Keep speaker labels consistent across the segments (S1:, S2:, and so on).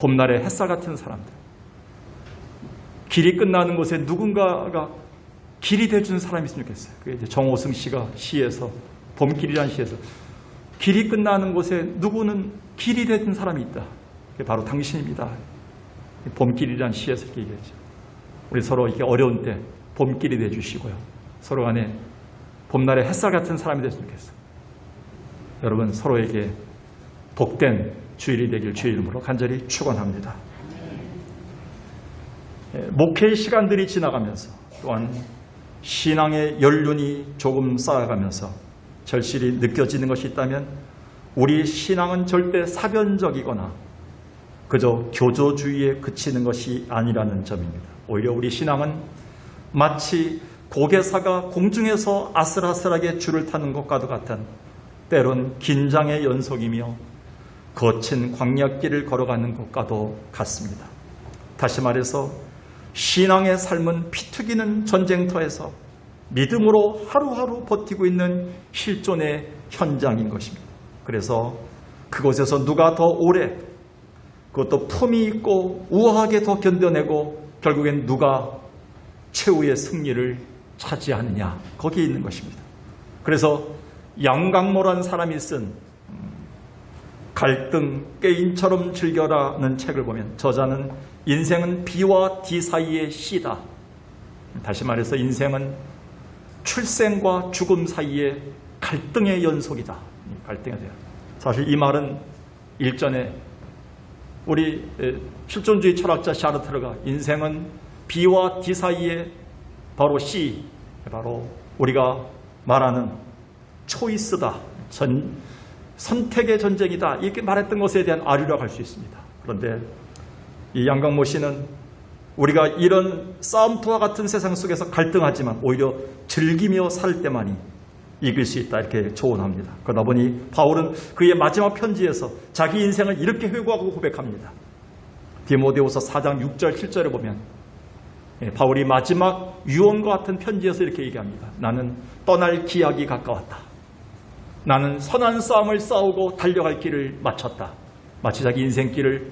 S1: 봄날의 햇살 같은 사람들, 길이 끝나는 곳에 누군가가 길이 돼주는 사람이 있으면 좋겠어요. 그게 이제 정호승 씨가 시에서, 봄길이라는 시에서 길이 끝나는 곳에 누구는 길이 돼준 사람이 있다. 그게 바로 당신입니다. 봄길이라는 시에서 이렇게 얘기했죠. 우리 서로 이렇게 어려운 때 봄길이 돼주시고요. 서로 간에 봄날의 햇살 같은 사람이 됐으면 좋겠어요. 여러분 서로에게 복된 주일이 되길 주의 이름으로 간절히 축원합니다. 목회의 시간들이 지나가면서 또한 신앙의 연륜이 조금 쌓아가면서 절실히 느껴지는 것이 있다면 우리 신앙은 절대 사변적이거나 그저 교조주의에 그치는 것이 아니라는 점입니다. 오히려 우리 신앙은 마치 고개사가 공중에서 아슬아슬하게 줄을 타는 것과도 같은 때론 긴장의 연속이며 거친 광야길을 걸어가는 것과도 같습니다. 다시 말해서 신앙의 삶은 피튀기는 전쟁터에서 믿음으로 하루하루 버티고 있는 실존의 현장인 것입니다. 그래서 그곳에서 누가 더 오래 그것도 품이 있고 우아하게 더 견뎌내고 결국엔 누가 최후의 승리를 차지하느냐 거기에 있는 것입니다. 그래서 양강모란 사람이 쓴 갈등 게임처럼 즐겨라는 책을 보면 저자는 인생은 B와 D 사이의 C다. 다시 말해서 인생은 출생과 죽음 사이의 갈등의 연속이다. 갈등에 대한. 사실 이 말은 일전에 우리 실존주의 철학자 샤르트르가 인생은 B와 D 사이의 바로 C, 바로 우리가 말하는 초이스다. 선택의 전쟁이다. 이렇게 말했던 것에 대한 아류라고 할 수 있습니다. 그런데 이 양강모 씨는 우리가 이런 싸움터와 같은 세상 속에서 갈등하지만 오히려 즐기며 살 때만이 이길 수 있다. 이렇게 조언합니다. 그러다 보니 바울은 그의 마지막 편지에서 자기 인생을 이렇게 회고하고 고백합니다. 디모데후서 4장 6절 7절에 보면 바울이 마지막 유언과 같은 편지에서 이렇게 얘기합니다. 나는 떠날 기약이 가까웠다. 나는 선한 싸움을 싸우고 달려갈 길을 마쳤다. 마치 자기 인생길을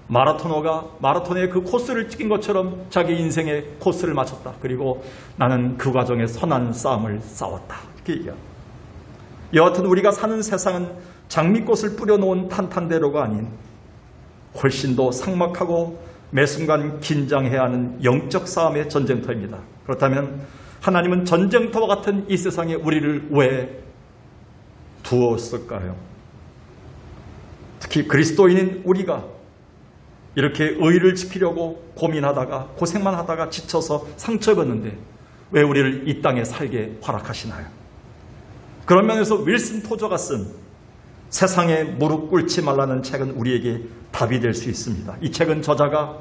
S1: 마라토너가 마라톤의 그 코스를 찍은 것처럼 자기 인생의 코스를 마쳤다. 그리고 나는 그 과정에 선한 싸움을 싸웠다. 이렇게 얘기합니다. 여하튼 우리가 사는 세상은 장미꽃을 뿌려놓은 탄탄대로가 아닌 훨씬 더 삭막하고 매 순간 긴장해야 하는 영적 싸움의 전쟁터입니다. 그렇다면 하나님은 전쟁터와 같은 이 세상에 우리를 왜 두었을까요? 특히 그리스도인인 우리가 이렇게 의를 지키려고 고민하다가 고생만 하다가 지쳐서 상처입었는데 왜 우리를 이 땅에 살게 허락하시나요? 그런 면에서 윌슨 토저가 쓴 세상에 무릎 꿇지 말라는 책은 우리에게 답이 될 수 있습니다. 이 책은 저자가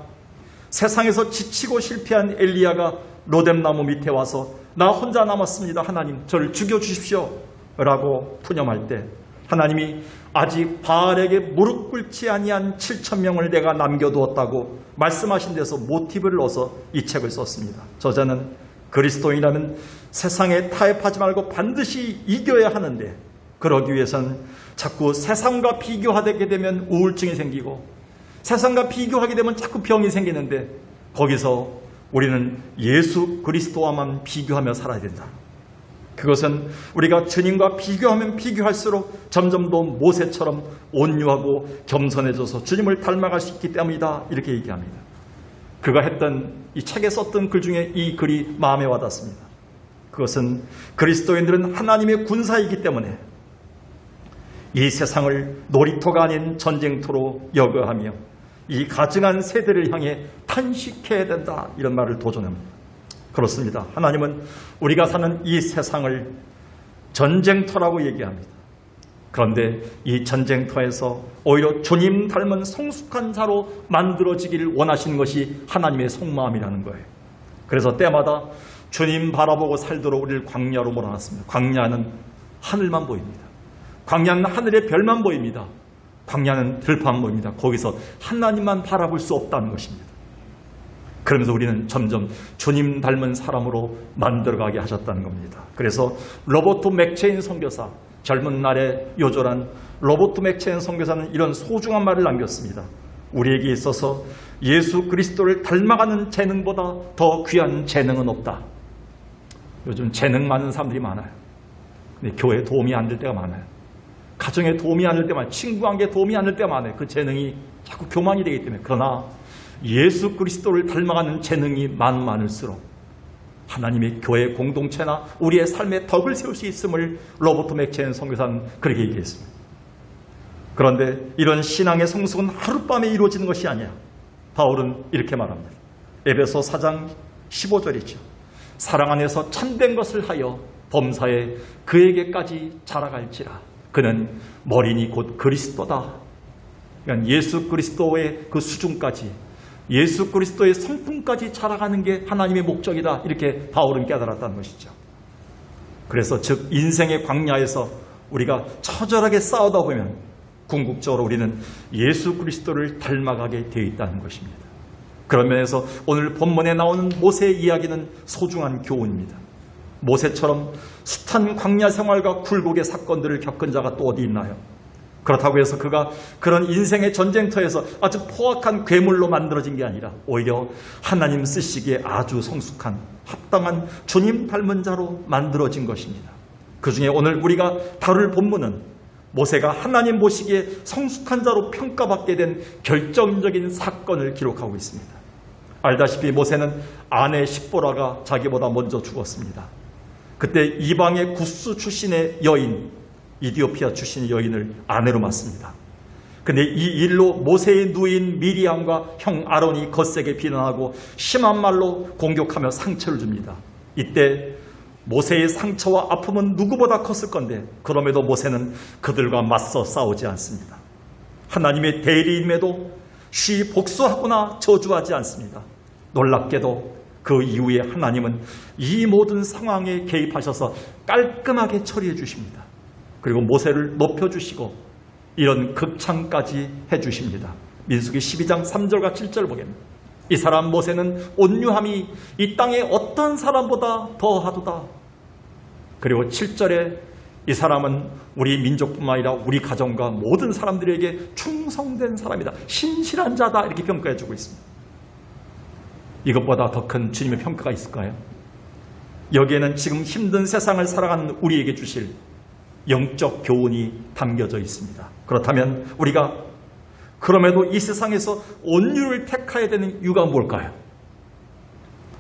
S1: 세상에서 지치고 실패한 엘리야가 로뎀나무 밑에 와서 나 혼자 남았습니다. 하나님 저를 죽여주십시오 라고 푸념할 때 하나님이 아직 바알에게 무릎 꿇지 아니한 7,000명을 내가 남겨두었다고 말씀하신 데서 모티브를 넣어서 이 책을 썼습니다. 저자는 그리스도인이라면 세상에 타협하지 말고 반드시 이겨야 하는데 그러기 위해서는 자꾸 세상과 비교하게 되면 우울증이 생기고 세상과 비교하게 되면 자꾸 병이 생기는데 거기서 우리는 예수 그리스도와만 비교하며 살아야 된다. 그것은 우리가 주님과 비교하면 비교할수록 점점 더 모세처럼 온유하고 겸손해져서 주님을 닮아갈 수 있기 때문이다. 이렇게 얘기합니다. 그가 했던 이 책에 썼던 글 중에 이 글이 마음에 와닿습니다. 그것은 그리스도인들은 하나님의 군사이기 때문에 이 세상을 놀이터가 아닌 전쟁터로 여겨하며 이 가증한 세대를 향해 탄식해야 된다. 이런 말을 도전합니다. 그렇습니다. 하나님은 우리가 사는 이 세상을 전쟁터라고 얘기합니다. 그런데 이 전쟁터에서 오히려 주님 닮은 성숙한 자로 만들어지기를 원하시는 것이 하나님의 속마음이라는 거예요. 그래서 때마다 주님 바라보고 살도록 우리를 광야로 몰아놨습니다. 광야는 하늘만 보입니다. 광야는 하늘의 별만 보입니다. 광야는 들판 보입니다. 거기서 하나님만 바라볼 수 없다는 것입니다. 그러면서 우리는 점점 주님 닮은 사람으로 만들어가게 하셨다는 겁니다. 그래서 로버트 맥체인 선교사, 젊은 날에 요절한 로버트 맥체인 선교사는 이런 소중한 말을 남겼습니다. 우리에게 있어서 예수 그리스도를 닮아가는 재능보다 더 귀한 재능은 없다. 요즘 재능 많은 사람들이 많아요. 근데 교회에 도움이 안 될 때가 많아요. 가정에 도움이 안 될 때가 많아요. 친구 관계에 도움이 안 될 때가 많아요. 그 재능이 자꾸 교만이 되기 때문에. 그러나 예수 그리스도를 닮아가는 재능이 많을수록 하나님의 교회 공동체나 우리의 삶에 덕을 세울 수 있음을 로버트 맥체인 선교사는 그렇게 얘기했습니다. 그런데 이런 신앙의 성숙은 하룻밤에 이루어지는 것이 아니야. 바울은 이렇게 말합니다. 에베소 4장 15절이죠. 사랑 안에서 참된 것을 하여 범사에 그에게까지 자라갈지라. 그는 머리니 곧 그리스도다. 그러니까 예수 그리스도의 그 수준까지, 예수 그리스도의 성품까지 자라가는 게 하나님의 목적이다. 이렇게 바울은 깨달았다는 것이죠. 그래서 즉 인생의 광야에서 우리가 처절하게 싸우다 보면 궁극적으로 우리는 예수 그리스도를 닮아가게 되어 있다는 것입니다. 그런 면에서 오늘 본문에 나오는 모세의 이야기는 소중한 교훈입니다. 모세처럼 숱한 광야 생활과 굴곡의 사건들을 겪은 자가 또 어디 있나요? 그렇다고 해서 그가 그런 인생의 전쟁터에서 아주 포악한 괴물로 만들어진 게 아니라 오히려 하나님 쓰시기에 아주 성숙한 합당한 주님 닮은 자로 만들어진 것입니다. 그 중에 오늘 우리가 다룰 본문은 모세가 하나님 보시기에 성숙한 자로 평가받게 된 결정적인 사건을 기록하고 있습니다. 알다시피 모세는 아내 십보라가 자기보다 먼저 죽었습니다. 그때 이방의 구스 출신의 여인, 이디오피아 출신의 여인을 아내로 맞습니다. 근데 이 일로 모세의 누인 미리암과 형 아론이 거세게 비난하고 심한 말로 공격하며 상처를 줍니다. 이때 모세의 상처와 아픔은 누구보다 컸을 건데 그럼에도 모세는 그들과 맞서 싸우지 않습니다. 하나님의 대리임에도 쉬 복수하거나 저주하지 않습니다. 놀랍게도 그 이후에 하나님은 이 모든 상황에 개입하셔서 깔끔하게 처리해 주십니다. 그리고 모세를 높여주시고 이런 극찬까지 해주십니다. 민수기 12장 3절과 7절을 보겠습니다. 이 사람 모세는 온유함이 이 땅의 어떤 사람보다 더하도다. 그리고 7절에 이 사람은 우리 민족뿐만 아니라 우리 가정과 모든 사람들에게 충성된 사람이다. 신실한 자다. 이렇게 평가해 주고 있습니다. 이것보다 더 큰 주님의 평가가 있을까요? 여기에는 지금 힘든 세상을 살아가는 우리에게 주실 영적 교훈이 담겨져 있습니다. 그렇다면 우리가 그럼에도 이 세상에서 온유를 택해야 되는 이유가 뭘까요?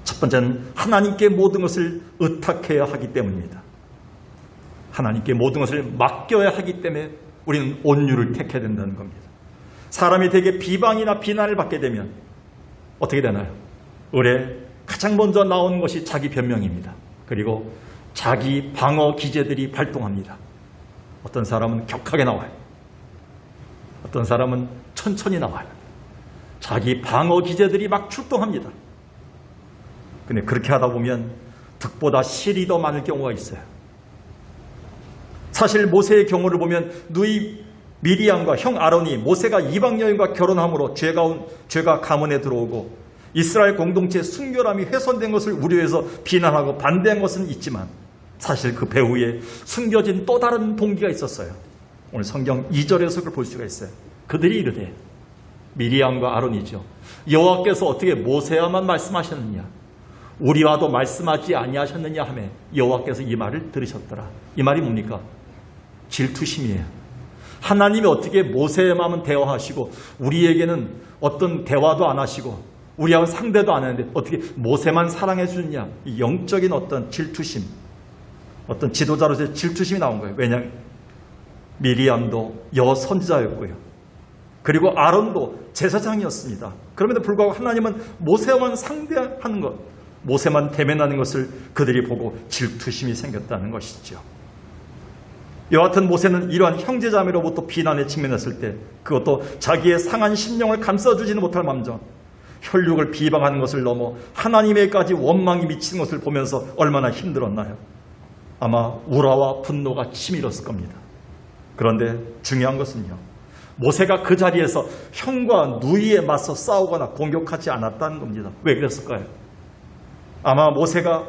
S1: 첫 번째는 하나님께 모든 것을 의탁해야 하기 때문입니다. 하나님께 모든 것을 맡겨야 하기 때문에 우리는 온유를 택해야 된다는 겁니다. 사람이 되게 비방이나 비난을 받게 되면 어떻게 되나요? 의뢰 가장 먼저 나오는 것이 자기 변명입니다. 그리고 자기 방어 기제들이 발동합니다. 어떤 사람은 격하게 나와요. 어떤 사람은 천천히 나와요. 자기 방어 기제들이 막 출동합니다. 근데 그렇게 하다 보면 득보다 실이 더 많을 경우가 있어요. 사실 모세의 경우를 보면 누이 미리암과 형 아론이 모세가 이방 여인과 결혼함으로 죄가 가문에 들어오고 이스라엘 공동체의 순결함이 훼손된 것을 우려해서 비난하고 반대한 것은 있지만 사실 그 배후에 숨겨진 또 다른 동기가 있었어요. 오늘 성경 2절에서 그걸 볼 수가 있어요. 그들이 이르되 미리암과 아론이죠. 여호와께서 어떻게 모세와만 말씀하셨느냐? 우리와도 말씀하지 아니하셨느냐 하며 여호와께서 이 말을 들으셨더라. 이 말이 뭡니까? 질투심이에요. 하나님이 어떻게 모세와만 대화하시고 우리에게는 어떤 대화도 안 하시고 우리하고 상대도 안 하는데 어떻게 모세만 사랑해 주느냐? 이 영적인 어떤 질투심, 어떤 지도자로서의 질투심이 나온 거예요. 왜냐하면 미리암도 여선지자였고요. 그리고 아론도 제사장이었습니다. 그럼에도 불구하고 하나님은 모세만 상대하는 것, 모세만 대면하는 것을 그들이 보고 질투심이 생겼다는 것이죠. 여하튼 모세는 이러한 형제자매로부터 비난에 직면했을 때 그것도 자기의 상한 심령을 감싸주지는 못할 망정 혈육을 비방하는 것을 넘어 하나님에까지 원망이 미치는 것을 보면서 얼마나 힘들었나요? 아마 우라와 분노가 치밀었을 겁니다. 그런데 중요한 것은요, 모세가 그 자리에서 형과 누이에 맞서 싸우거나 공격하지 않았다는 겁니다. 왜 그랬을까요? 아마 모세가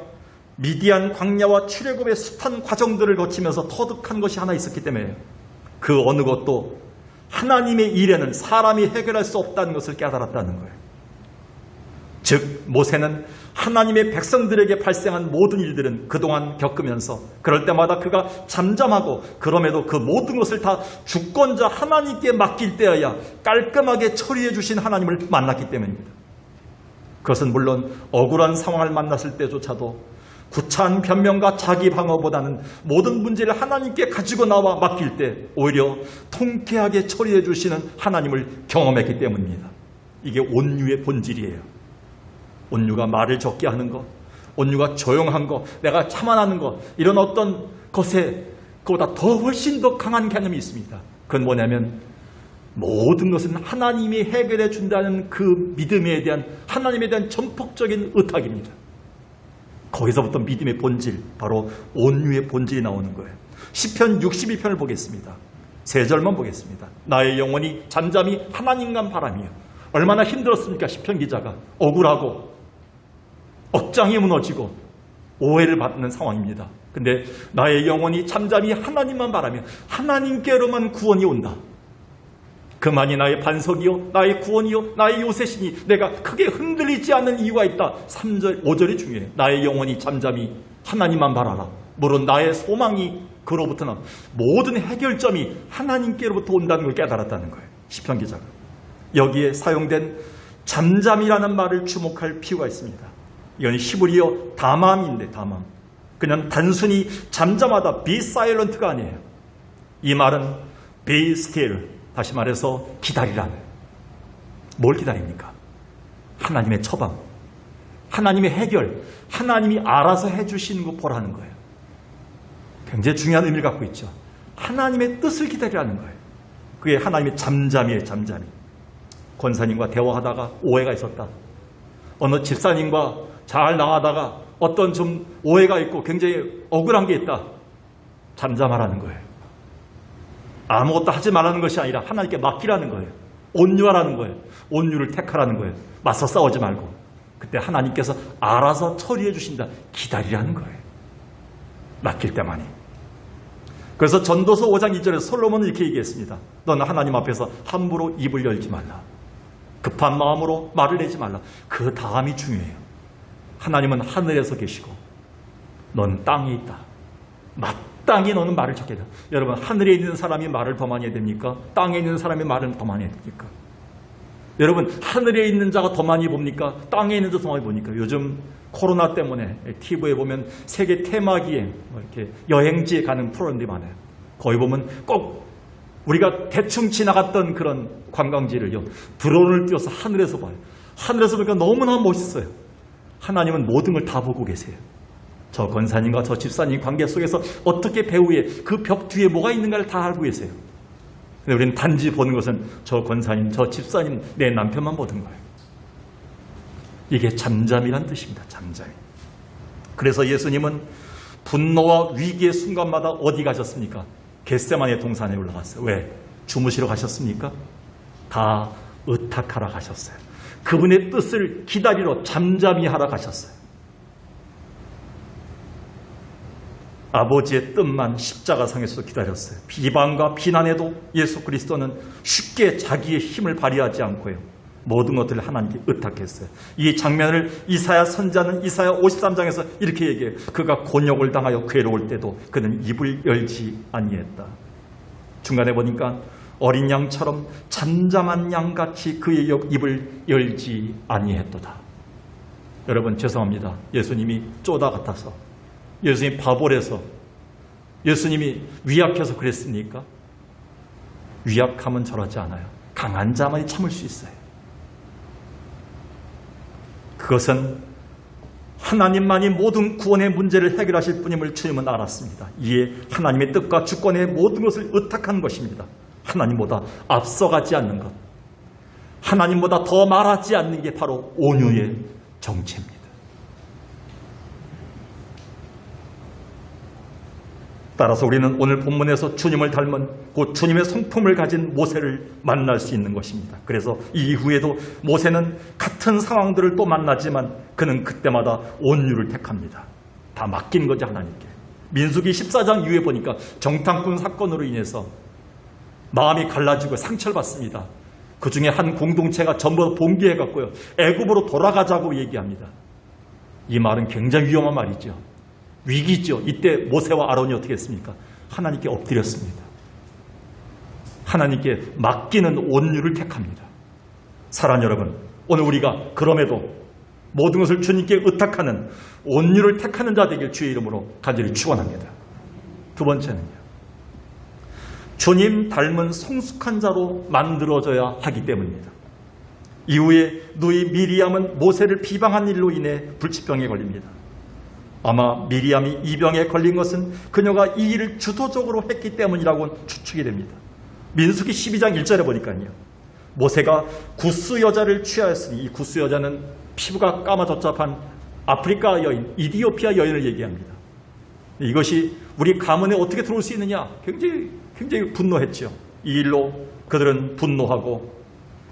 S1: 미디안 광야와 출애굽의 숱한 과정들을 거치면서 터득한 것이 하나 있었기 때문에 그 어느 것도 하나님의 일에는 사람이 해결할 수 없다는 것을 깨달았다는 거예요. 즉 모세는 하나님의 백성들에게 발생한 모든 일들은 그동안 겪으면서 그럴 때마다 그가 잠잠하고 그럼에도 그 모든 것을 다 주권자 하나님께 맡길 때여야 깔끔하게 처리해 주신 하나님을 만났기 때문입니다. 그것은 물론 억울한 상황을 만났을 때조차도 구차한 변명과 자기 방어보다는 모든 문제를 하나님께 가지고 나와 맡길 때 오히려 통쾌하게 처리해 주시는 하나님을 경험했기 때문입니다. 이게 온유의 본질이에요. 온유가 말을 적게 하는 것, 온유가 조용한 것, 내가 참아나는 것, 이런 어떤 것에 그보다 더 훨씬 더 강한 개념이 있습니다. 그건 뭐냐면 모든 것은 하나님이 해결해 준다는 그 믿음에 대한 하나님에 대한 전폭적인 의탁입니다. 거기서부터 믿음의 본질, 바로 온유의 본질이 나오는 거예요. 시편 62편을 보겠습니다. 3절만 보겠습니다. 나의 영혼이 잠잠히 하나님만 바라며. 얼마나 힘들었습니까? 시편 기자가 억울하고 억장이 무너지고 오해를 받는 상황입니다. 근데 나의 영혼이 잠잠히 하나님만 바라며 하나님께로만 구원이 온다. 그만이 나의 반석이요 나의 구원이요 나의 요새시니 내가 크게 흔들리지 않는 이유가 있다. 3절 5절이 중요해요. 나의 영혼이 잠잠히 하나님만 바라라. 물론 나의 소망이 그로부터는 모든 해결점이 하나님께로부터 온다는 걸 깨달았다는 거예요. 시편 기자가. 여기에 사용된 잠잠이라는 말을 주목할 필요가 있습니다. 이건 히브리어 다맘인데 다맘. 그냥 단순히 잠잠하다 be silent가 아니에요. 이 말은 be still. 다시 말해서 기다리라는. 뭘 기다립니까? 하나님의 처방, 하나님의 해결, 하나님이 알아서 해주시는 거 보라는 거예요. 굉장히 중요한 의미를 갖고 있죠. 하나님의 뜻을 기다리라는 거예요. 그게 하나님의 잠잠이에요. 잠잠이. 권사님과 대화하다가 오해가 있었다. 어느 집사님과 잘 나가다가 어떤 좀 오해가 있고 굉장히 억울한 게 있다. 잠잠하라는 거예요. 아무것도 하지 말라는 것이 아니라 하나님께 맡기라는 거예요. 온유하라는 거예요. 온유를 택하라는 거예요. 맞서 싸우지 말고. 그때 하나님께서 알아서 처리해 주신다. 기다리라는 거예요. 맡길 때만이. 그래서 전도서 5장 2절에서 솔로몬은 이렇게 얘기했습니다. 너는 하나님 앞에서 함부로 입을 열지 말라. 급한 마음으로 말을 내지 말라. 그 다음이 중요해요. 하나님은 하늘에서 계시고 넌 땅에 있다. 마땅히 너는 말을 적게 해야 돼. 여러분, 하늘에 있는 사람이 말을 더 많이 해야 됩니까? 땅에 있는 사람이 말을 더 많이 해야 됩니까? 여러분, 하늘에 있는 자가 더 많이 봅니까? 땅에 있는 자가 더 많이 보니까. 요즘 코로나 때문에 TV에 보면 세계 테마기행, 이렇게 여행지에 가는 프로그램들이 많아요. 거기 보면 꼭 우리가 대충 지나갔던 그런 관광지를요, 드론을 띄워서 하늘에서 봐요. 하늘에서 보니까 너무나 멋있어요. 하나님은 모든 걸 다 보고 계세요. 저 권사님과 저 집사님 관계 속에서 어떻게 배후에 그 벽 뒤에 뭐가 있는가를 다 알고 계세요. 근데 우리는 단지 보는 것은 저 권사님, 저 집사님, 내 남편만 보는 거예요. 이게 잠잠이란 뜻입니다. 잠잠이. 그래서 예수님은 분노와 위기의 순간마다 어디 가셨습니까? 겟세마네 동산에 올라갔어요. 왜? 주무시러 가셨습니까? 다 의탁하러 가셨어요. 그분의 뜻을 기다리러 잠잠히 하러 가셨어요. 아버지의 뜻만 십자가상에서 기다렸어요. 비방과 비난에도 예수 그리스도는 쉽게 자기의 힘을 발휘하지 않고요, 모든 것들을 하나님께 의탁했어요. 이 장면을 이사야 선지자는 이사야 53장에서 이렇게 얘기해요. 그가 곤욕을 당하여 괴로울 때도 그는 입을 열지 아니했다. 중간에 보니까 어린 양처럼 잠잠한 양같이 그의 입을 열지 아니했도다. 여러분, 죄송합니다. 예수님이 쪼다 같아서, 예수님이 바보라서, 예수님이 위약해서 그랬습니까? 위약하면 저러지 않아요. 강한 자만이 참을 수 있어요. 그것은 하나님만이 모든 구원의 문제를 해결하실 분임을 주님은 알았습니다. 이에 하나님의 뜻과 주권의 모든 것을 의탁한 것입니다. 하나님보다 앞서가지 않는 것, 하나님보다 더 말하지 않는 게 바로 온유의 정체입니다. 따라서 우리는 오늘 본문에서 주님을 닮은 곧 주님의 성품을 가진 모세를 만날 수 있는 것입니다. 그래서 이 이후에도 모세는 같은 상황들을 또 만나지만 그는 그때마다 온유를 택합니다. 다 맡긴 거죠, 하나님께. 민수기 14장 이후에 보니까 정탐꾼 사건으로 인해서 마음이 갈라지고 상처를 받습니다. 그 중에 한 공동체가 전부 봉기해갖고요, 애굽으로 돌아가자고 얘기합니다. 이 말은 굉장히 위험한 말이죠. 위기죠. 이때 모세와 아론이 어떻게 했습니까? 하나님께 엎드렸습니다. 하나님께 맡기는 온유를 택합니다. 사랑하는 여러분, 오늘 우리가 그럼에도 모든 것을 주님께 의탁하는 온유를 택하는 자 되길 주의 이름으로 간절히 축원합니다. 두 번째는요, 주님 닮은 성숙한 자로 만들어져야 하기 때문입니다. 이후에 누이 미리암은 모세를 비방한 일로 인해 불치병에 걸립니다. 아마 미리암이 이 병에 걸린 것은 그녀가 이 일을 주도적으로 했기 때문이라고 추측이 됩니다. 민수기 12장 1절에 보니까요, 모세가 구스 여자를 취하였으니, 이 구스 여자는 피부가 까마잡잡한 아프리카 여인, 이디오피아 여인을 얘기합니다. 이것이 우리 가문에 어떻게 들어올 수 있느냐, 굉장히 분노했죠. 이 일로 그들은 분노하고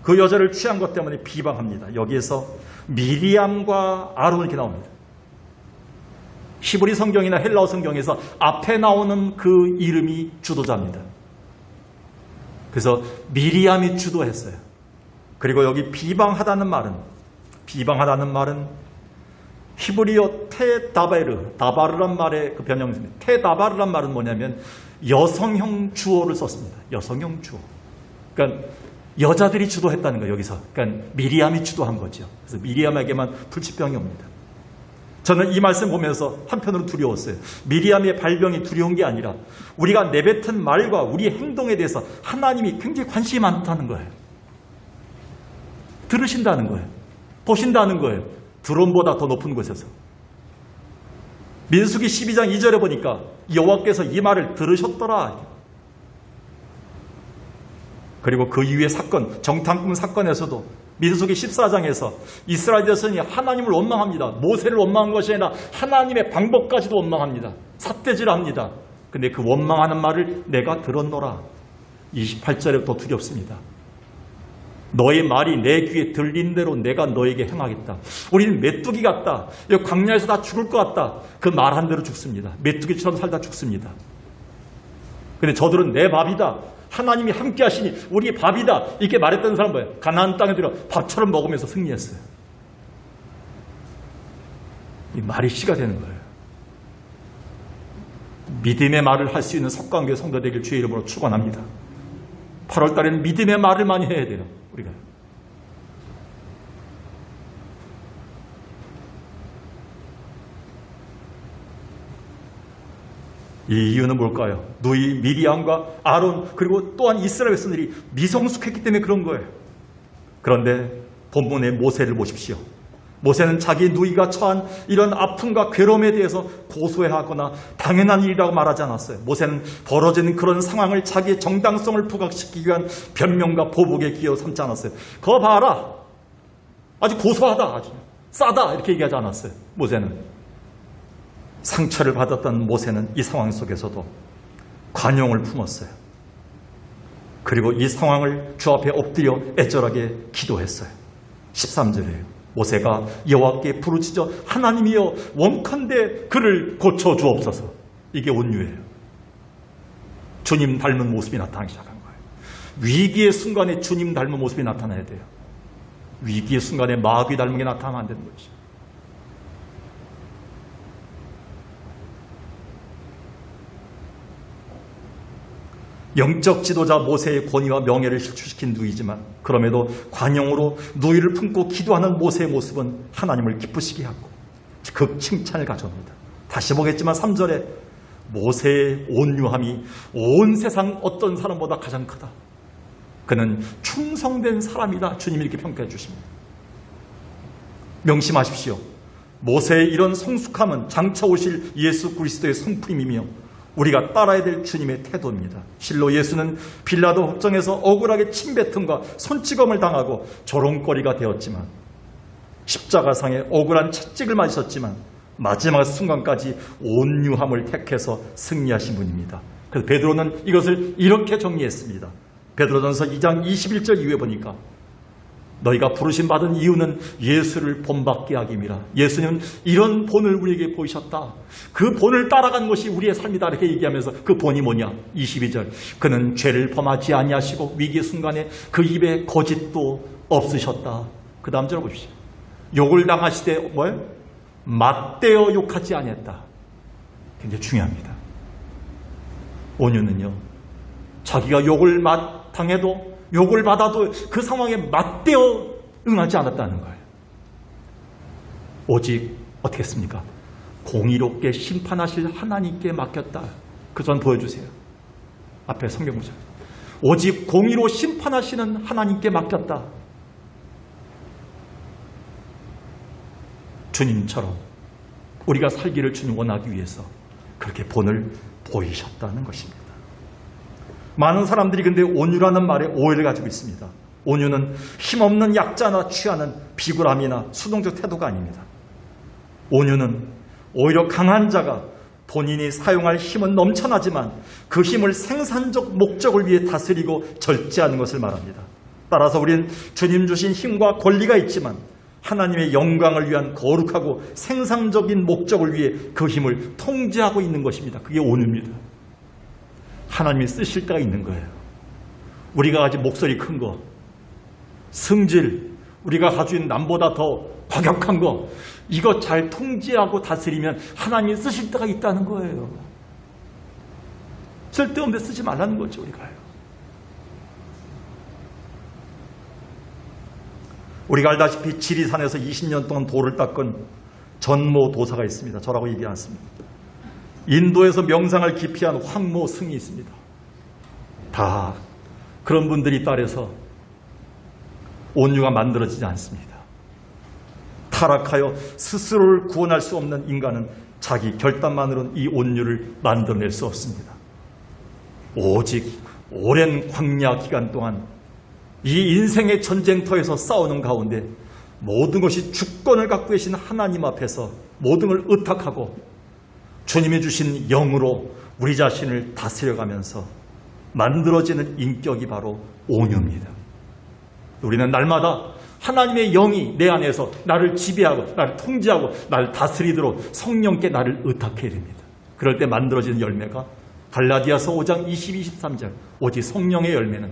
S1: 그 여자를 취한 것 때문에 비방합니다. 여기에서 미리암과 아론이 이렇게 나옵니다. 히브리 성경이나 헬라어 성경에서 앞에 나오는 그 이름이 주도자입니다. 그래서 미리암이 주도했어요. 그리고 여기 비방하다는 말은 히브리어 다바르란 말의 그 변형입니다. 다바르란 말은 뭐냐면 여성형 주어를 썼습니다. 여성형 주어. 그러니까 여자들이 주도했다는 거예요, 여기서. 그러니까 미리암이 주도한 거죠. 그래서 미리암에게만 불치병이 옵니다. 저는 이 말씀 보면서 한편으로 두려웠어요. 미리암의 발병이 두려운 게 아니라 우리가 내뱉은 말과 우리의 행동에 대해서 하나님이 굉장히 관심이 많다는 거예요. 들으신다는 거예요. 보신다는 거예요. 드론보다 더 높은 곳에서. 민수기 12장 2절에 보니까 여호와께서 이 말을 들으셨더라. 그리고 그 이후의 사건, 정탐꾼 사건에서도 민수기 14장에서 이스라엘 자손이 하나님을 원망합니다. 모세를 원망한 것이 아니라 하나님의 방법까지도 원망합니다. 삿대질합니다. 근데 그 원망하는 말을 내가 들었노라. 28절에 더 두렵습니다. 너의 말이 내 귀에 들린 대로 내가 너에게 행하겠다. 우리는 메뚜기 같다. 광야에서 다 죽을 것 같다. 그 말한 대로 죽습니다. 메뚜기처럼 살다 죽습니다. 근데 저들은 내 밥이다. 하나님이 함께 하시니 우리의 밥이다. 이렇게 말했던 사람 뭐예요? 가나안 땅에 들어 밥처럼 먹으면서 승리했어요. 이 말이 씨가 되는 거예요. 믿음의 말을 할 수 있는 석강교회 성도 되길 주의 이름으로 축원합니다. 8월 달에는 믿음의 말을 많이 해야 돼요. 우리가. 이 이유는 뭘까요? 누이 미리암과 아론 그리고 또한 이스라엘 백성들이 미성숙했기 때문에 그런 거예요. 그런데 본문의 모세를 보십시오. 모세는 자기 누이가 처한 이런 아픔과 괴로움에 대해서 고소해하거나 당연한 일이라고 말하지 않았어요. 모세는 벌어지는 그런 상황을 자기의 정당성을 부각시키기 위한 변명과 보복에 기여 삼지 않았어요. 그거 봐라. 아주 고소하다. 아주 싸다. 이렇게 얘기하지 않았어요. 모세는. 상처를 받았던 모세는 이 상황 속에서도 관용을 품었어요. 그리고 이 상황을 주 앞에 엎드려 애절하게 기도했어요. 13절에요. 모세가 여호와께 부르짖어 하나님이여 원컨대 그를 고쳐주옵소서. 이게 온유예요. 주님 닮은 모습이 나타나기 시작한 거예요. 위기의 순간에 주님 닮은 모습이 나타나야 돼요. 위기의 순간에 마귀 닮은 게 나타나면 안 되는 거죠. 영적 지도자 모세의 권위와 명예를 실추시킨 누이지만 그럼에도 관용으로 누이를 품고 기도하는 모세의 모습은 하나님을 기쁘시게 하고 극 칭찬을 가져옵니다. 다시 보겠지만 3절에 모세의 온유함이 온 세상 어떤 사람보다 가장 크다. 그는 충성된 사람이다. 주님이 이렇게 평가해 주십니다. 명심하십시오. 모세의 이런 성숙함은 장차 오실 예수 그리스도의 성품이며 우리가 따라야 될 주님의 태도입니다. 실로 예수는 빌라도 법정에서 억울하게 침뱉음과 손찌검을 당하고 조롱거리가 되었지만 십자가상에 억울한 채찍을 맞으셨지만 마지막 순간까지 온유함을 택해서 승리하신 분입니다. 그래서 베드로는 이것을 이렇게 정리했습니다. 베드로전서 2장 21절 이후에 보니까 너희가 부르심 받은 이유는 예수를 본받게 하기입니다. 예수님은 이런 본을 우리에게 보이셨다. 그 본을 따라가는 것이 우리의 삶이다. 이렇게 얘기하면서 그 본이 뭐냐? 22절. 그는 죄를 범하지 아니하시고 위기의 순간에 그 입에 거짓도 없으셨다. 그 다음 절 보십시오. 욕을 당하시되 뭐예요? 맞대어 욕하지 아니했다. 굉장히 중요합니다. 온유는요, 자기가 욕을 당해도 욕을 받아도 그 상황에 맞대어 응하지 않았다는 거예요. 오직 어떻게 했습니까? 공의롭게 심판하실 하나님께 맡겼다. 그 전 보여주세요. 앞에 성경 보죠. 오직 공의로 심판하시는 하나님께 맡겼다. 주님처럼 우리가 살기를 주님 원하기 위해서 그렇게 본을 보이셨다는 것입니다. 많은 사람들이 근데 온유라는 말에 오해를 가지고 있습니다. 온유는 힘없는 약자나 취하는 비굴함이나 수동적 태도가 아닙니다. 온유는 오히려 강한 자가 본인이 사용할 힘은 넘쳐나지만 그 힘을 생산적 목적을 위해 다스리고 절제하는 것을 말합니다. 따라서 우리는 주님 주신 힘과 권리가 있지만 하나님의 영광을 위한 거룩하고 생산적인 목적을 위해 그 힘을 통제하고 있는 것입니다. 그게 온유입니다. 하나님이 쓰실 때가 있는 거예요. 우리가 가진 목소리 큰 거, 승질, 우리가 가지고 있는 남보다 더 과격한 거, 이거 잘 통제하고 다스리면 하나님이 쓰실 때가 있다는 거예요. 쓸데없는 데 쓰지 말라는 거죠, 우리가요. 우리가 알다시피 지리산에서 20년 동안 돌을 닦은 전모 도사가 있습니다. 저라고 얘기 않습니다. 인도에서 명상을 기피한 황모 승이 있습니다. 다 그런 분들이 따라서 온유가 만들어지지 않습니다. 타락하여 스스로를 구원할 수 없는 인간은 자기 결단만으로는 이 온유를 만들어낼 수 없습니다. 오직 오랜 광야 기간 동안 이 인생의 전쟁터에서 싸우는 가운데 모든 것이 주권을 갖고 계신 하나님 앞에서 모든 걸 의탁하고 주님이 주신 영으로 우리 자신을 다스려가면서 만들어지는 인격이 바로 온유입니다. 우리는 날마다 하나님의 영이 내 안에서 나를 지배하고 나를 통제하고 나를 다스리도록 성령께 나를 의탁해야 됩니다. 그럴 때 만들어지는 열매가 갈라디아서 5장 22, 23절 오직 성령의 열매는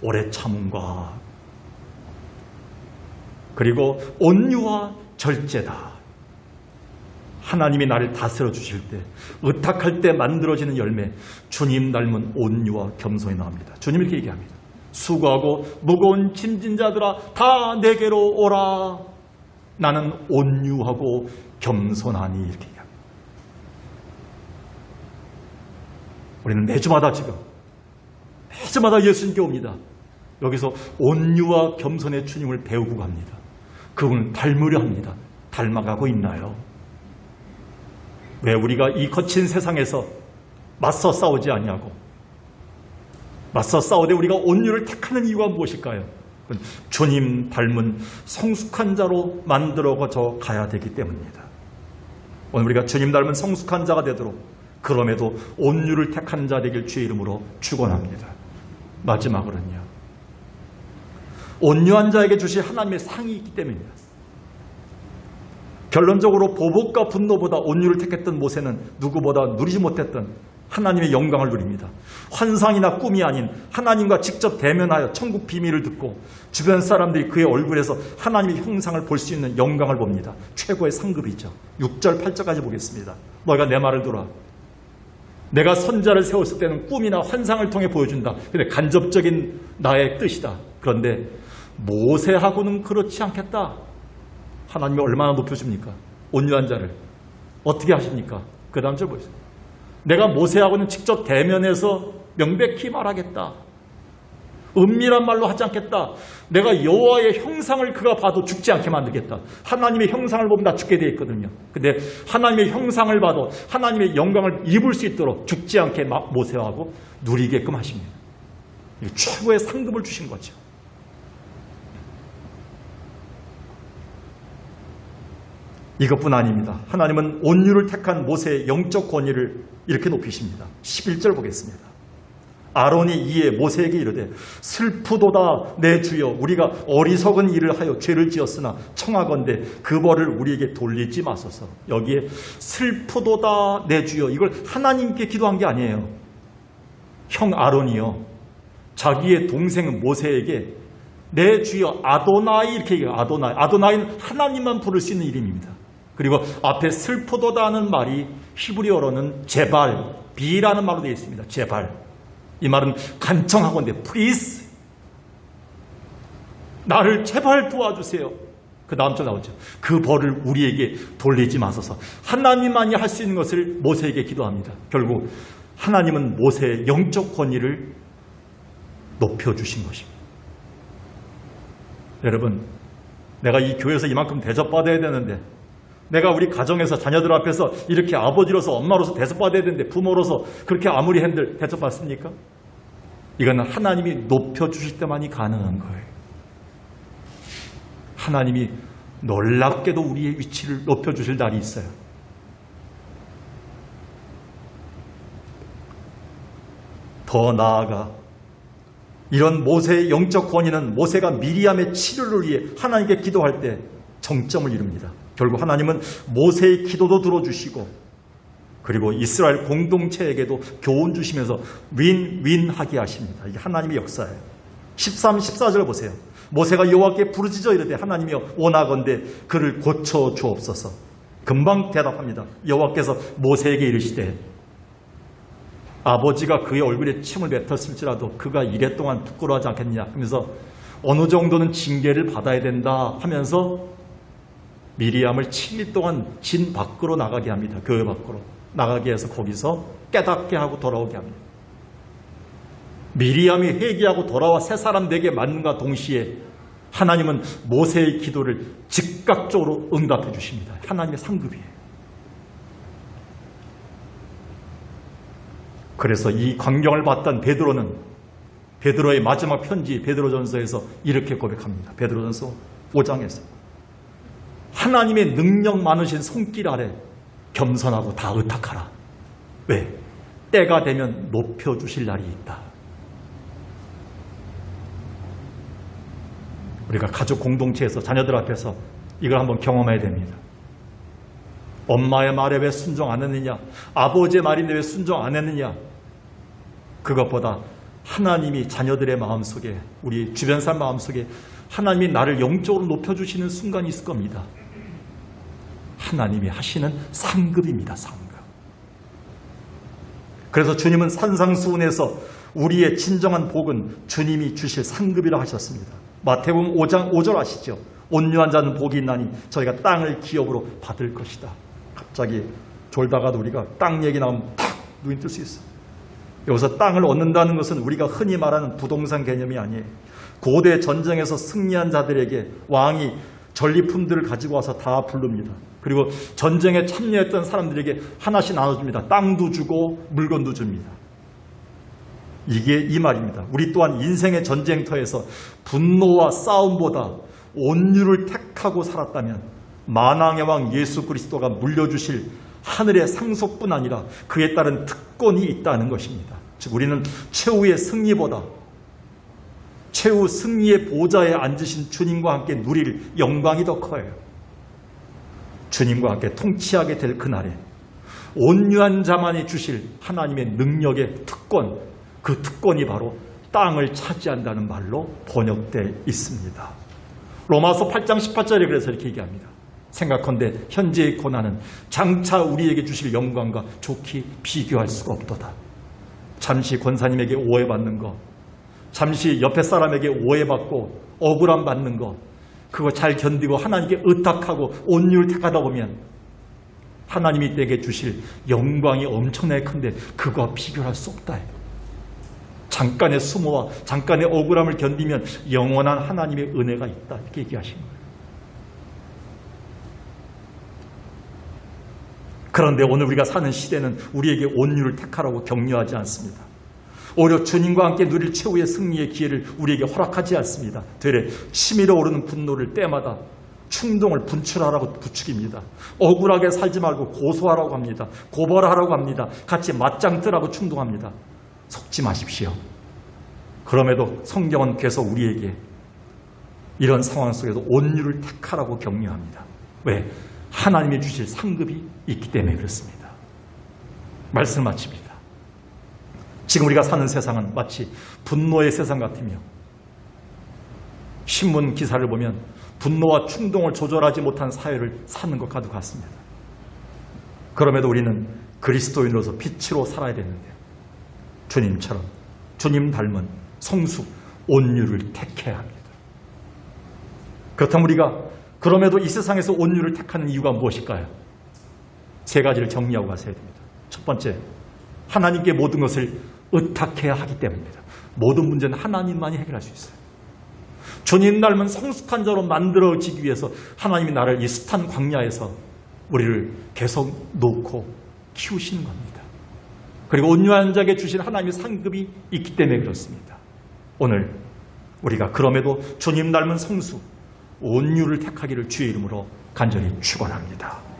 S1: 오래 참음과 그리고 온유와 절제다. 하나님이 나를 다스려 주실 때 의탁할 때 만들어지는 열매, 주님 닮은 온유와 겸손이 나옵니다. 주님 이렇게 얘기합니다. 수고하고 무거운 짐진 자들아 다 내게로 오라. 나는 온유하고 겸손하니. 이렇게 얘기합니다. 우리는 매주마다 예수님께 옵니다. 여기서 온유와 겸손의 주님을 배우고 갑니다. 그분을 닮으려 합니다. 닮아가고 있나요? 왜 우리가 이 거친 세상에서 맞서 싸우지 않냐고? 맞서 싸우되 우리가 온유를 택하는 이유가 무엇일까요? 주님 닮은 성숙한 자로 만들어져 가야 되기 때문입니다. 오늘 우리가 주님 닮은 성숙한 자가 되도록 그럼에도 온유를 택하는 자 되길 주의 이름으로 축원합니다. 마지막으로는요, 온유한 자에게 주실 하나님의 상이 있기 때문입니다. 결론적으로 보복과 분노보다 온유를 택했던 모세는 누구보다 누리지 못했던 하나님의 영광을 누립니다. 환상이나 꿈이 아닌 하나님과 직접 대면하여 천국 비밀을 듣고 주변 사람들이 그의 얼굴에서 하나님의 형상을 볼 수 있는 영광을 봅니다. 최고의 상급이죠. 6절 8절까지 보겠습니다. 너희가 내 말을 들어. 내가 선자를 세웠을 때는 꿈이나 환상을 통해 보여준다. 근데 간접적인 나의 뜻이다. 그런데 모세하고는 그렇지 않겠다. 하나님이 얼마나 높여줍니까? 온유한 자를 어떻게 하십니까? 그 다음 절 보세요. 내가 모세하고는 직접 대면해서 명백히 말하겠다. 은밀한 말로 하지 않겠다. 내가 여호와의 형상을 그가 봐도 죽지 않게 만들겠다. 하나님의 형상을 보면 다 죽게 되어 있거든요. 근데 하나님의 형상을 봐도 하나님의 영광을 입을 수 있도록 죽지 않게 모세하고 누리게끔 하십니다. 최고의 상급을 주신 거죠. 이것뿐 아닙니다. 하나님은 온유를 택한 모세의 영적 권위를 이렇게 높이십니다. 11절 보겠습니다. 아론이 이에 모세에게 이르되 슬프도다 내 주여 우리가 어리석은 일을 하여 죄를 지었으나 청하건대 그 벌을 우리에게 돌리지 마소서. 여기에 슬프도다 내 주여, 이걸 하나님께 기도한 게 아니에요. 형 아론이요 자기의 동생 모세에게 내 주여 아도나이 이렇게 얘기해요. 아도나이는 하나님만 부를 수 있는 이름입니다. 그리고 앞에 슬프도다는 말이 히브리어로는 제발, 비라는 말로 되어 있습니다. 제발. 이 말은 간청하건대 please 나를 제발 도와주세요. 그 다음 절 나오죠. 그 벌을 우리에게 돌리지 마소서. 하나님만이 할 수 있는 것을 모세에게 기도합니다. 결국 하나님은 모세의 영적 권위를 높여주신 것입니다. 여러분, 내가 이 교회에서 이만큼 대접받아야 되는데, 내가 우리 가정에서 자녀들 앞에서 이렇게 아버지로서 엄마로서 대접받아야 되는데 부모로서 그렇게 아무리 핸들 대접받습니까? 이거는 하나님이 높여주실 때만이 가능한 거예요. 하나님이 놀랍게도 우리의 위치를 높여주실 날이 있어요. 더 나아가 이런 모세의 영적 권위는 모세가 미리암의 치료를 위해 하나님께 기도할 때 정점을 이룹니다. 결국 하나님은 모세의 기도도 들어주시고 그리고 이스라엘 공동체에게도 교훈 주시면서 윈윈하게 하십니다. 이게 하나님의 역사예요. 13, 14절 보세요. 모세가 여호와께 부르짖어 이르되 하나님이여 원하건대 그를 고쳐 주옵소서. 금방 대답합니다. 여호와께서 모세에게 이르시되 아버지가 그의 얼굴에 침을 뱉었을지라도 그가 이랫동안 부끄러워하지 않겠냐 하면서 어느 정도는 징계를 받아야 된다 하면서 미리암을 7일 동안 진 밖으로 나가게 합니다. 교회 밖으로 나가게 해서 거기서 깨닫게 하고 돌아오게 합니다. 미리암이 회개하고 돌아와 새 사람 되게 만든과 동시에 하나님은 모세의 기도를 즉각적으로 응답해 주십니다. 하나님의 상급이에요. 그래서 이 광경을 봤던 베드로는 베드로의 마지막 편지 베드로전서에서 이렇게 고백합니다. 베드로전서 5장에서 하나님의 능력 많으신 손길 아래 겸손하고 다 의탁하라. 왜? 때가 되면 높여주실 날이 있다. 우리가 가족 공동체에서 자녀들 앞에서 이걸 한번 경험해야 됩니다. 엄마의 말에 왜 순종 안 했느냐? 아버지의 말인데 왜 순종 안 했느냐? 그것보다 하나님이 자녀들의 마음속에, 우리 주변 사람 마음속에 하나님이 나를 영적으로 높여주시는 순간이 있을 겁니다. 하나님이 하시는 상급입니다. 상급. 그래서 주님은 산상수훈에서 우리의 진정한 복은 주님이 주실 상급이라 하셨습니다. 마태복음 5장 5절 아시죠? 온유한 자는 복이 있나니 저희가 땅을 기업으로 받을 것이다. 갑자기 졸다가도 우리가 땅 얘기 나오면 탁 눈이 뜰 수 있어. 여기서 땅을 얻는다는 것은 우리가 흔히 말하는 부동산 개념이 아니에요. 고대 전쟁에서 승리한 자들에게 왕이 전리품들을 가지고 와서 다 부릅니다. 그리고 전쟁에 참여했던 사람들에게 하나씩 나눠줍니다. 땅도 주고 물건도 줍니다. 이게 이 말입니다. 우리 또한 인생의 전쟁터에서 분노와 싸움보다 온유를 택하고 살았다면 만왕의 왕 예수 그리스도가 물려주실 하늘의 상속뿐 아니라 그에 따른 특권이 있다는 것입니다. 즉 우리는 최후의 승리보다 최후 승리의 보좌에 앉으신 주님과 함께 누릴 영광이 더 커요. 주님과 함께 통치하게 될 그날에 온유한 자만이 주실 하나님의 능력의 특권, 그 특권이 바로 땅을 차지한다는 말로 번역되어 있습니다. 로마서 8장 18절에 그래서 이렇게 얘기합니다. 생각컨대 현재의 고난은 장차 우리에게 주실 영광과 좋게 비교할 수가 없도다. 잠시 권사님에게 오해받는 거, 잠시 옆에 사람에게 오해받고 억울함 받는 거, 그거 잘 견디고 하나님께 의탁하고 온유를 택하다 보면 하나님이 내게 주실 영광이 엄청나게 큰데 그거와 비교할 수 없다. 잠깐의 수모와 잠깐의 억울함을 견디면 영원한 하나님의 은혜가 있다. 이렇게 얘기하신 거예요. 그런데 오늘 우리가 사는 시대는 우리에게 온유를 택하라고 격려하지 않습니다. 오히려 주님과 함께 누릴 최후의 승리의 기회를 우리에게 허락하지 않습니다. 되레 치밀어 오르는 분노를 때마다 충동을 분출하라고 부추깁니다. 억울하게 살지 말고 고소하라고 합니다. 고발하라고 합니다. 같이 맞짱 뜨라고 충동합니다. 속지 마십시오. 그럼에도 성경은 계속 우리에게 이런 상황 속에도 온유를 택하라고 격려합니다. 왜? 하나님이 주실 상급이 있기 때문에 그렇습니다. 말씀 마칩니다. 지금 우리가 사는 세상은 마치 분노의 세상 같으며 신문 기사를 보면 분노와 충동을 조절하지 못한 사회를 사는 것과도 같습니다. 그럼에도 우리는 그리스도인으로서 빛으로 살아야 되는데 주님처럼 주님 닮은 성숙, 온유를 택해야 합니다. 그렇다면 우리가 그럼에도 이 세상에서 온유를 택하는 이유가 무엇일까요? 세 가지를 정리하고 가셔야 됩니다. 첫 번째, 하나님께 모든 것을 의탁해야 하기 때문입니다. 모든 문제는 하나님만이 해결할 수 있어요. 주님 닮은 성숙한 자로 만들어지기 위해서 하나님이 나를 이 숱한 광야에서 우리를 계속 놓고 키우시는 겁니다. 그리고 온유한 자에게 주신 하나님의 상급이 있기 때문에 그렇습니다. 오늘 우리가 그럼에도 주님 닮은 성숙, 온유를 택하기를 주의 이름으로 간절히 축원합니다.